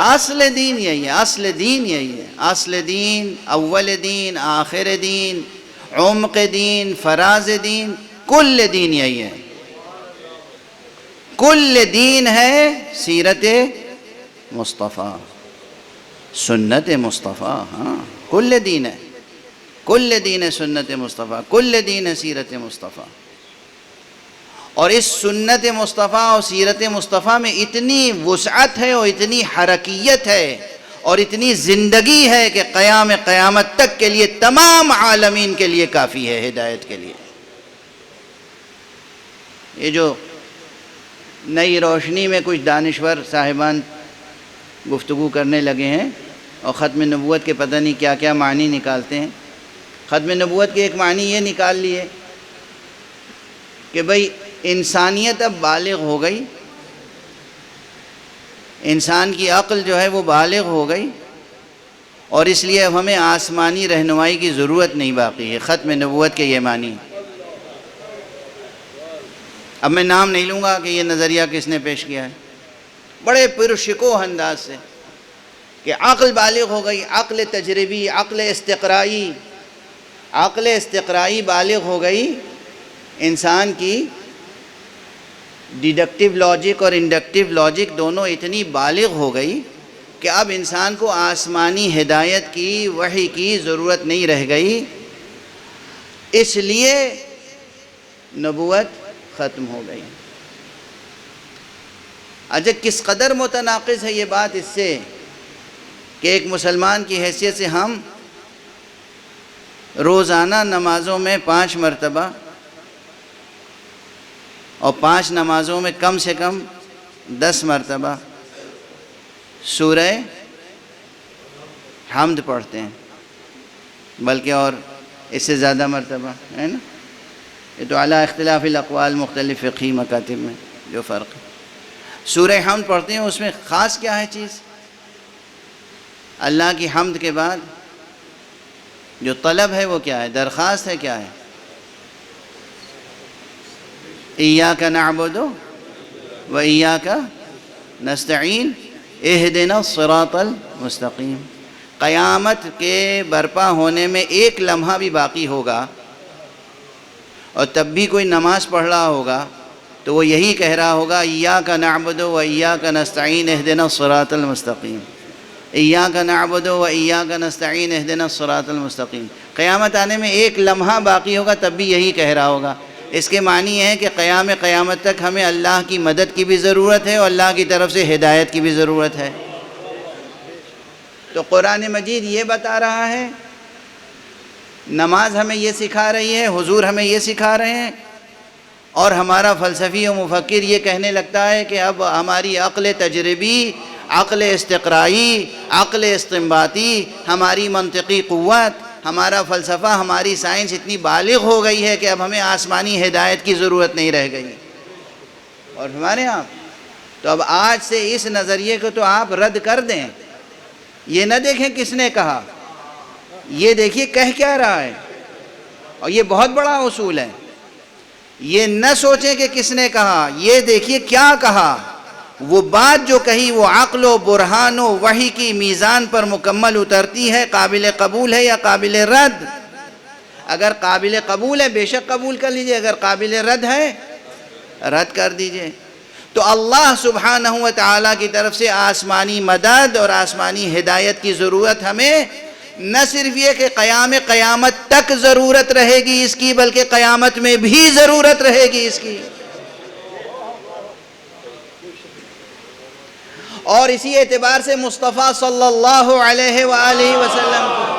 اصل دین یہی ہے، اصل دین یہی ہے، اصل دین، اول دین، آخر دین، عمق دین، فراز دین، کل دین یہی ہے. کل دین ہے سیرت مصطفیٰ، سنت مصطفیٰ. ہاں کل دین ہے، کل دین ہے سنت مصطفیٰ، کل دین ہے سیرت مصطفیٰ. اور اس سنت مصطفیٰ اور سیرت مصطفیٰ میں اتنی وسعت ہے اور اتنی حرکیت ہے اور اتنی زندگی ہے کہ قیام قیامت تک کے لیے تمام عالمین کے لیے کافی ہے ہدایت کے لیے. یہ جو نئی روشنی میں کچھ دانشور صاحبان گفتگو کرنے لگے ہیں اور ختم نبوت کے پتہ نہیں کیا کیا معنی نکالتے ہیں. ختم نبوت کے ایک معنی یہ نکال لیے کہ بھئی انسانیت اب بالغ ہو گئی، انسان کی عقل جو ہے وہ بالغ ہو گئی، اور اس لیے اب ہمیں آسمانی رہنمائی کی ضرورت نہیں باقی ہے. ختم نبوت کے یہ معنی. اب میں نام نہیں لوں گا کہ یہ نظریہ کس نے پیش کیا ہے، بڑے پرشکوہ انداز سے، کہ عقل بالغ ہو گئی، عقل تجربی، عقل استقرائی بالغ ہو گئی. انسان کی ڈیڈکٹیو لاجک اور انڈکٹیو لاجک دونوں اتنی بالغ ہو گئی کہ اب انسان کو آسمانی ہدایت کی، وحی کی ضرورت نہیں رہ گئی. اس لیے نبوت ختم ہو گئی. اچھا کس قدر متناقض ہے یہ بات اس سے کہ ایک مسلمان کی حیثیت سے ہم روزانہ نمازوں میں 5 مرتبہ اور 5 نمازوں میں کم سے کم 10 مرتبہ سورہ حمد پڑھتے ہیں، بلکہ اور اس سے زیادہ مرتبہ ہے نا. یہ تو علی اختلاف الاقوال مختلف فقہی مکاتب میں جو فرق ہے. سورہ حمد پڑھتے ہیں، اس میں خاص کیا ہے چیز؟ اللہ کی حمد کے بعد جو طلب ہے وہ کیا ہے، درخواست ہے، کیا ہے؟ ایاک نعبد و ایاک نستعین اہدنا الصراط المستقیم. قیامت کے برپا ہونے میں ایک لمحہ بھی باقی ہوگا اور تب بھی کوئی نماز پڑھ رہا ہوگا تو وہ یہی کہہ رہا ہوگا ایاک نعبد و ایاک نستعین اہدنا الصراط المستقیم، ایاک نعبد و ایاک نستعین اہدنا الصراط المستقیم. قیامت آنے میں ایک لمحہ باقی ہوگا تب بھی یہی کہہ رہا ہوگا. اس کے معنی یہ ہے کہ قیامت تک ہمیں اللہ کی مدد کی بھی ضرورت ہے اور اللہ کی طرف سے ہدایت کی بھی ضرورت ہے. تو قرآن مجید یہ بتا رہا ہے، نماز ہمیں یہ سکھا رہی ہے، حضور ہمیں یہ سکھا رہے ہیں، اور ہمارا فلسفی و مفکر یہ کہنے لگتا ہے کہ اب ہماری عقل تجربی، عقل استقرائی، عقل استنباطی، ہماری منطقی قوت، ہمارا فلسفہ، ہماری سائنس اتنی بالغ ہو گئی ہے کہ اب ہمیں آسمانی ہدایت کی ضرورت نہیں رہ گئی. اور ہمارے آپ تو اب آج سے اس نظریے کو تو آپ رد کر دیں. یہ نہ دیکھیں کس نے کہا، یہ دیکھیے کہہ کیا رہا ہے. اور یہ بہت بڑا اصول ہے. یہ نہ سوچیں کہ کس نے کہا، یہ دیکھیے کیا کہا. وہ بات جو کہی وہ عقل و برہان و وحی کی میزان پر مکمل اترتی ہے، قابل قبول ہے یا قابل رد. اگر قابل قبول ہے بے شک قبول کر لیجئے، اگر قابل رد ہے رد کر دیجئے. تو اللہ سبحانہ و تعالیٰ کی طرف سے آسمانی مدد اور آسمانی ہدایت کی ضرورت ہمیں نہ صرف یہ کہ قیامت تک ضرورت رہے گی اس کی، بلکہ قیامت میں بھی ضرورت رہے گی اس کی۔ اور اسی اعتبار سے مصطفیٰ صلی اللہ علیہ وآلہ وسلم کو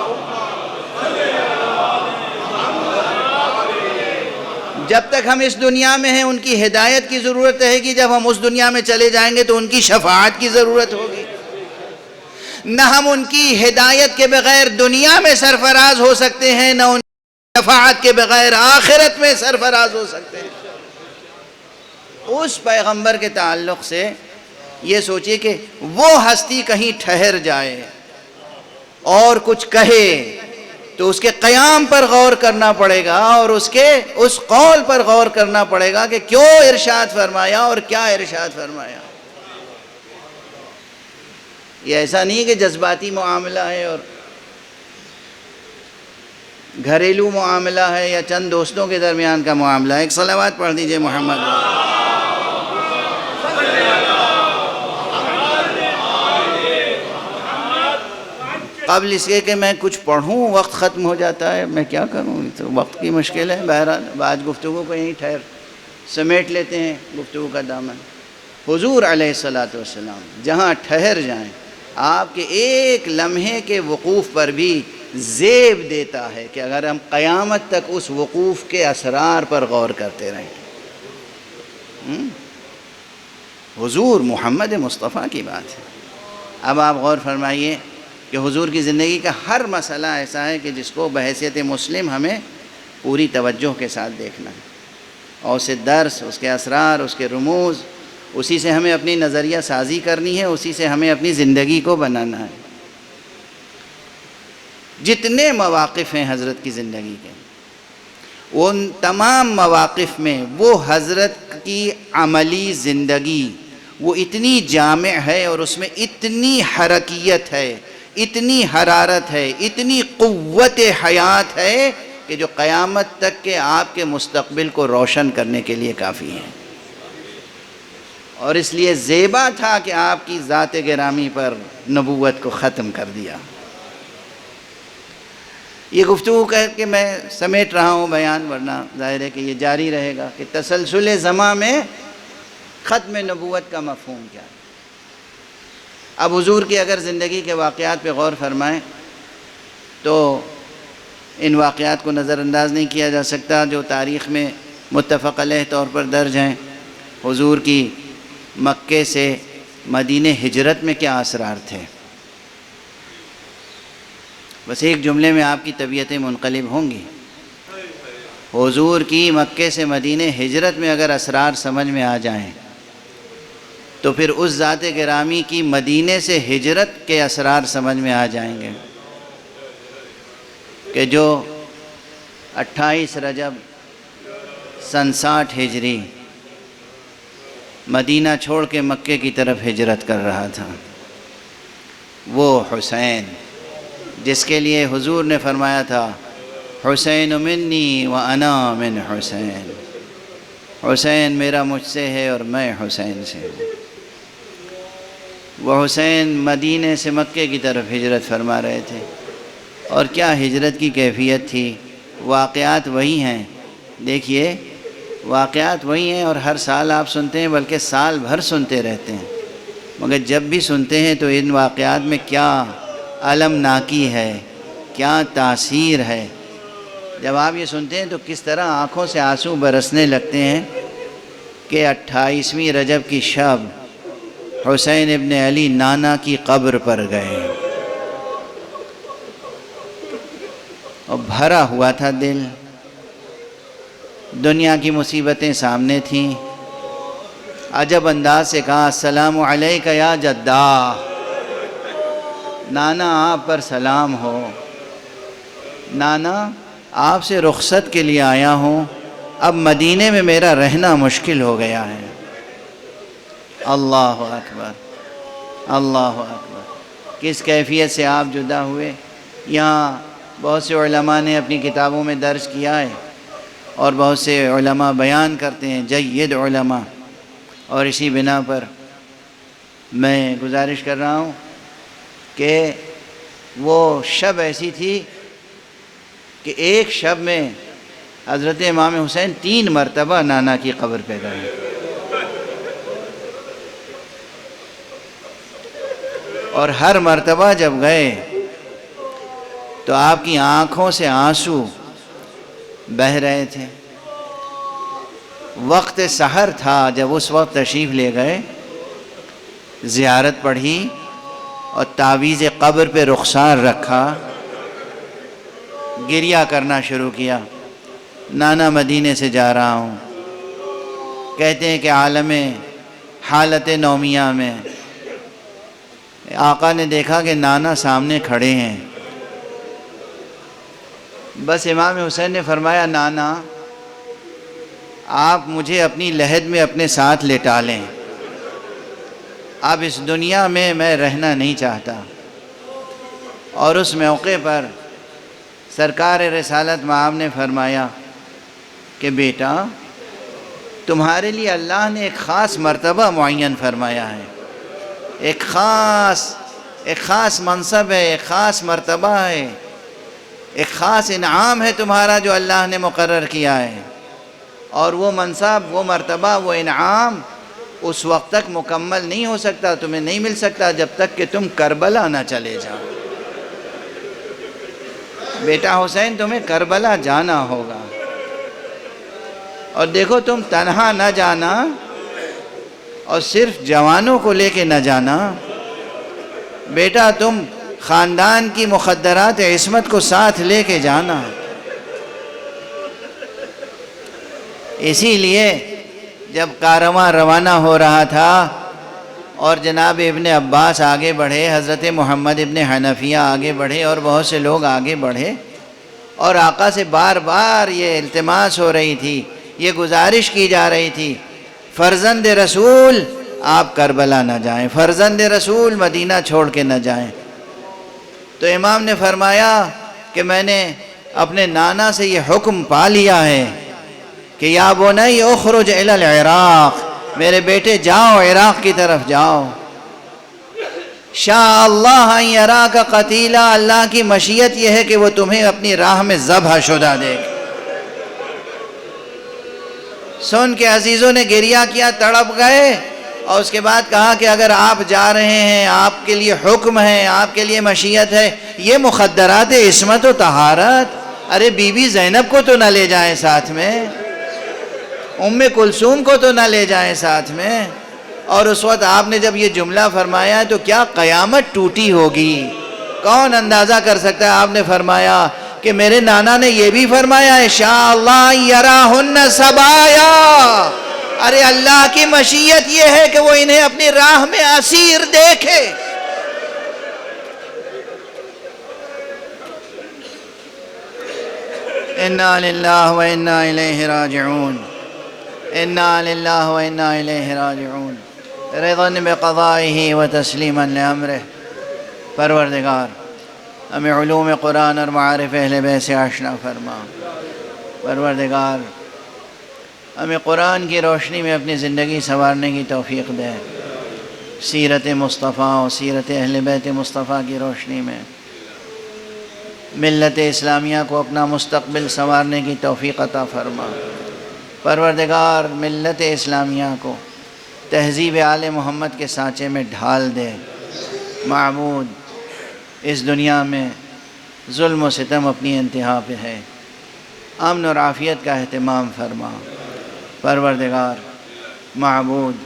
جب تک ہم اس دنیا میں ہیں ان کی ہدایت کی ضرورت رہے گی، جب ہم اس دنیا میں چلے جائیں گے تو ان کی شفاعت کی ضرورت ہوگی۔ نہ ہم ان کی ہدایت کے بغیر دنیا میں سرفراز ہو سکتے ہیں، نہ ان کی شفاعت کے بغیر آخرت میں سرفراز ہو سکتے ہیں۔ اس پیغمبر کے تعلق سے یہ سوچئے کہ وہ ہستی کہیں ٹھہر جائے اور کچھ کہے تو اس کے قیام پر غور کرنا پڑے گا، اور اس قول پر غور کرنا پڑے گا کہ کیوں ارشاد فرمایا اور کیا ارشاد فرمایا۔ یہ ایسا نہیں کہ جذباتی معاملہ ہے اور گھریلو معاملہ ہے یا چند دوستوں کے درمیان کا معاملہ ہے۔ ایک صلوات پڑھ دیجئے محمد۔ قبل اس کے کہ میں کچھ پڑھوں وقت ختم ہو جاتا ہے، میں کیا کروں، تو وقت کی مشکل ہے۔ بہرحال آج گفتگو کو یہیں سمیٹ لیتے ہیں گفتگو کا دامن۔ حضور علیہ السلام جہاں ٹھہر جائیں، آپ کے ایک لمحے کے وقوف پر بھی زیب دیتا ہے کہ اگر ہم قیامت تک اس وقوف کے اسرار پر غور کرتے رہیں۔ حضور محمد مصطفیٰ کی بات ہے۔ اب آپ غور فرمائیے کہ حضور کی زندگی کا ہر مسئلہ ایسا ہے کہ جس کو بحیثیت مسلم ہمیں پوری توجہ کے ساتھ دیکھنا ہے، اور اسے درس، اس کے اسرار، اس کے رموز، اسی سے ہمیں اپنی نظریہ سازی کرنی ہے، اسی سے ہمیں اپنی زندگی کو بنانا ہے۔ جتنے مواقف ہیں حضرت کی زندگی کے، ان تمام مواقف میں وہ حضرت کی عملی زندگی وہ اتنی جامع ہے، اور اس میں اتنی حرکیت ہے، اتنی حرارت ہے، اتنی قوت حیات ہے کہ جو قیامت تک کے آپ کے مستقبل کو روشن کرنے کے لیے کافی ہے۔ اور اس لیے زیبا تھا کہ آپ کی ذات گرامی پر نبوت کو ختم کر دیا۔ یہ گفتگو کر کے میں سمیٹ رہا ہوں بیان، ورنہ ظاہر ہے کہ یہ جاری رہے گا کہ تسلسل زماں میں ختم نبوت کا مفہوم کیا ہے۔ اب حضور کی اگر زندگی کے واقعات پہ غور فرمائیں تو ان واقعات کو نظر انداز نہیں کیا جا سکتا جو تاریخ میں متفق علیہ طور پر درج ہیں۔ حضور کی مکے سے مدینہ ہجرت میں کیا اسرار تھے، بس ایک جملے میں آپ کی طبیعتیں منقلب ہوں گی۔ حضور کی مکے سے مدینہ ہجرت میں اگر اسرار سمجھ میں آ جائیں تو پھر اس ذات گرامی کی مدینے سے ہجرت کے اسرار سمجھ میں آ جائیں گے کہ جو 28 رجب سن 60 ہجری مدینہ چھوڑ کے مکے کی طرف ہجرت کر رہا تھا، وہ حسین جس کے لیے حضور نے فرمایا تھا حسین منی و انا من حسین، حسین میرا مجھ سے ہے اور میں حسین سے ہوں۔ وہ حسین مدینے سے مکے کی طرف ہجرت فرما رہے تھے، اور کیا ہجرت کی کیفیت تھی۔ واقعات وہی ہیں، دیکھیے واقعات وہی ہیں، اور ہر سال آپ سنتے ہیں، بلکہ سال بھر سنتے رہتے ہیں، مگر جب بھی سنتے ہیں تو ان واقعات میں کیا المناکی ہے، کیا تاثیر ہے۔ جب آپ یہ سنتے ہیں تو کس طرح آنکھوں سے آنسو برسنے لگتے ہیں کہ 28ویں رجب کی شب حسین ابن علی نانا کی قبر پر گئے، اور بھرا ہوا تھا دل، دنیا کی مصیبتیں سامنے تھیں۔ عجب انداز سے کہا السلام علیک یا جدہ، نانا آپ پر سلام ہو، نانا آپ سے رخصت کے لیے آیا ہوں، اب مدینے میں میرا رہنا مشکل ہو گیا ہے۔ اللہ اکبر، اللہ اکبر، کس کیفیت سے آپ جدا ہوئے۔ یہاں بہت سے علماء نے اپنی کتابوں میں درج کیا ہے، اور بہت سے علماء بیان کرتے ہیں، جید علماء، اور اسی بنا پر میں گزارش کر رہا ہوں کہ وہ شب ایسی تھی کہ ایک شب میں حضرت امام حسین 3 مرتبہ نانا کی قبر پہ گئے، اور ہر مرتبہ جب گئے تو آپ کی آنکھوں سے آنسو بہہ رہے تھے۔ وقت سحر تھا جب اس وقت تشریف لے گئے، زیارت پڑھی اور تعویذ قبر پہ رخسار رکھا، گریہ کرنا شروع کیا، نانا مدینے سے جا رہا ہوں۔ کہتے ہیں کہ عالم حالت نومیہ میں آقا نے دیکھا کہ نانا سامنے کھڑے ہیں، بس امام حسین نے فرمایا نانا آپ مجھے اپنی لحد میں اپنے ساتھ لٹا لیں، اب اس دنیا میں رہنا نہیں چاہتا۔ اور اس موقع پر سرکار رسالت مآب نے فرمایا کہ بیٹا تمہارے لیے اللہ نے ایک خاص مرتبہ معین فرمایا ہے، ایک خاص منصب ہے، ایک خاص مرتبہ ہے، ایک خاص انعام ہے تمہارا جو اللہ نے مقرر کیا ہے، اور وہ منصب، وہ مرتبہ، وہ انعام اس وقت تک مکمل نہیں ہو سکتا، تمہیں نہیں مل سکتا جب تک کہ تم کربلا نہ چلے جاؤ۔ بیٹا حسین تمہیں کربلا جانا ہوگا، اور دیکھو تم تنہا نہ جانا اور صرف جوانوں کو لے کے نہ جانا، بیٹا تم خاندان کی مخدرات عصمت کو ساتھ لے کے جانا۔ اسی لیے جب کارواں روانہ ہو رہا تھا اور جناب ابن عباس آگے بڑھے، حضرت محمد ابن حنفیہ آگے بڑھے اور بہت سے لوگ آگے بڑھے، اور آقا سے بار بار یہ التماس ہو رہی تھی، یہ گزارش کی جا رہی تھی، فرزند رسول آپ کربلا نہ جائیں، فرزند رسول مدینہ چھوڑ کے نہ جائیں۔ تو امام نے فرمایا کہ میں نے اپنے نانا سے یہ حکم پا لیا ہے کہ یا بنی اخرج الی العراق، میرے بیٹے جاؤ عراق کی طرف جاؤ، شاء اللہ ان یراک قتیلا، اللہ کی مشیت یہ ہے کہ وہ تمہیں اپنی راہ میں ذبح شدہ دیکھ۔ سن کے عزیزوں نے گریہ کیا، تڑپ گئے، اور اس کے بعد کہا کہ اگر آپ جا رہے ہیں، آپ کے لیے حکم ہے، آپ کے لیے مشیت ہے، یہ مخدرات عصمت و طہارت، ارے بی بی زینب کو تو نہ لے جائیں ساتھ میں، ام کلثوم کو تو نہ لے جائیں ساتھ میں۔ اور اس وقت آپ نے جب یہ جملہ فرمایا تو کیا قیامت ٹوٹی ہوگی، کون اندازہ کر سکتا ہے۔ آپ نے فرمایا کہ میرے نانا نے یہ بھی فرمایا ہے شاء اللہ یراہن سبایا، ارے اللہ کی مشیت یہ ہے کہ وہ انہیں اپنی راہ میں اسیر دیکھے۔ انا للہ و انا الیہ راجعون، انا للہ و انا الیہ راجعون، رضا بقضائہ و تسلیما لامرہ۔ پروردگار ہمیں علوم قرآن اور معارف اہل بیت سے آشنا فرما، پروردگار ہمیں قرآن کی روشنی میں اپنی زندگی سنوارنے کی توفیق دے، سیرت مصطفیٰ اور سیرت اہل بیت مصطفیٰ کی روشنی میں ملت اسلامیہ کو اپنا مستقبل سنوارنے کی توفیق عطا فرما۔ پروردگار ملت اسلامیہ کو تہذیب آل محمد کے سانچے میں ڈھال دے۔ معبود اس دنیا میں ظلم و ستم اپنی انتہا پہ ہے، امن اور عافیت کا اہتمام فرما۔ پروردگار معبود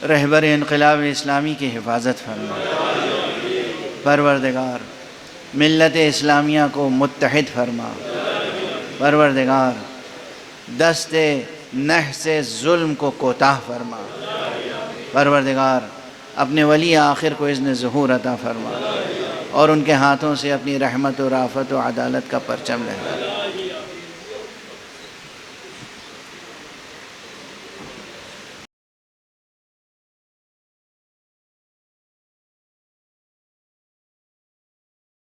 رہبر انقلاب اسلامی کی حفاظت فرما۔ پروردگار ملت اسلامیہ کو متحد فرما۔ پروردگار دست نحس ظلم کو کوتاہ فرما۔ پروردگار اپنے ولی آخر کو اذن ظہور عطا فرما، اور ان کے ہاتھوں سے اپنی رحمت و رافت و عدالت کا پرچم لہرا۔